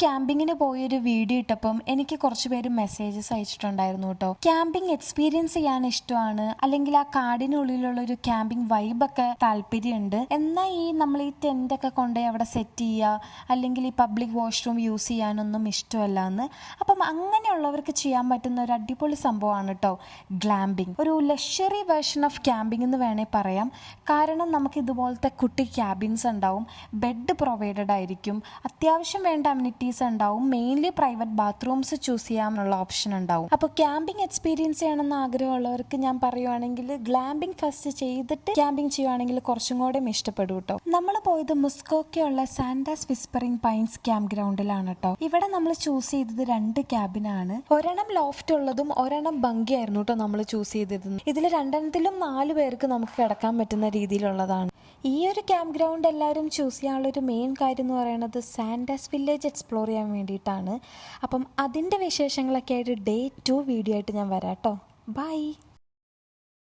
ക്യാമ്പിങ്ങിന് പോയൊരു വീഡിയോ ഇട്ടപ്പം എനിക്ക് കുറച്ച് പേര് മെസ്സേജസ് അയച്ചിട്ടുണ്ടായിരുന്നു കേട്ടോ. ക്യാമ്പിംഗ് എക്സ്പീരിയൻസ് ചെയ്യാൻ ഇഷ്ടമാണ്, അല്ലെങ്കിൽ ആ കാടിനുള്ളിലുള്ള ഒരു ക്യാമ്പിംഗ് വൈബൊക്കെ താല്പര്യമുണ്ട്, എന്നാൽ നമ്മൾ ഈ ടെൻ്റ് ഒക്കെ കൊണ്ടുപോയി അവിടെ സെറ്റ് ചെയ്യുക അല്ലെങ്കിൽ ഈ പബ്ലിക് വാഷ്റൂം യൂസ് ചെയ്യാനൊന്നും ഇഷ്ടമല്ല എന്ന്. അപ്പം അങ്ങനെയുള്ളവർക്ക് ചെയ്യാൻ പറ്റുന്ന ഒരു അടിപൊളി സംഭവമാണ് കേട്ടോ ഗ്ലാമ്പിംഗ്. ഒരു ലക്ഷറി വേർഷൻ ഓഫ് ക്യാമ്പിംഗ് എന്ന് വേണേൽ പറയാം. കാരണം നമുക്ക് ഇതുപോലത്തെ കുട്ടി ക്യാബിൻസ് ഉണ്ടാവും, ബെഡ് പ്രൊവൈഡഡ് ആയിരിക്കും, അത്യാവശ്യം വേണ്ട അമ്യൂണിറ്റീസ് ഉണ്ടാവും, മെയിൻലി പ്രൈവറ്റ് ബാത്റൂംസ് ചൂസ് ചെയ്യാനുള്ള ഓപ്ഷൻ ഉണ്ടാവും. അപ്പോൾ ക്യാമ്പിംഗ് എക്സ്പീരിയൻസ് ചെയ്യണമെന്ന് ആഗ്രഹമുള്ളവർക്ക് ഞാൻ പറയുവാണെങ്കിൽ ഗ്ലാമ്പിംഗ് ഫസ്റ്റ് ചെയ്തിട്ട് ക്യാമ്പിംഗ് ചെയ്യുവാണെങ്കിൽ കുറച്ചും കൂടെ ഇഷ്ടപ്പെടും കേട്ടോ. നമ്മൾ പോയത് മുസ്കോക്കയുള്ള സാന്റാസ് വിസ്പറിംഗ് പൈൻസ് ക്യാമ്പ് ഗ്രൗണ്ടിലാണ് കേട്ടോ. ഇവിടെ നമ്മൾ ചൂസ് ചെയ്തത് 2 ക്യാബിനാണ്. ഒരെണ്ണം ലോഫ്റ്റ് ഉള്ളതും ഒരെണ്ണം ബങ്കി ആയിരുന്നു കേട്ടോ നമ്മൾ ചൂസ് ചെയ്തത്. ഇതിൽ 2 4 പേർക്ക് നമുക്ക് കിടക്കാൻ പറ്റുന്ന രീതിയിലുള്ളതാണ്. ഈ ഒരു ക്യാമ്പ് ഗ്രൗണ്ട് എല്ലാവരും ചൂസ് ചെയ്യാനുള്ള ഒരു മെയിൻ കാര്യം എന്ന് പറയുന്നത് സാന്റാസ് വില്ലേജ് എക്സ്പ്ലോർ ചെയ്യാൻ വേണ്ടിയിട്ടാണ്. അപ്പം അതിൻ്റെ വിശേഷങ്ങളൊക്കെ ആയിട്ട് Day 2 വീഡിയോ ആയിട്ട് ഞാൻ വരാം കേട്ടോ. ബൈ.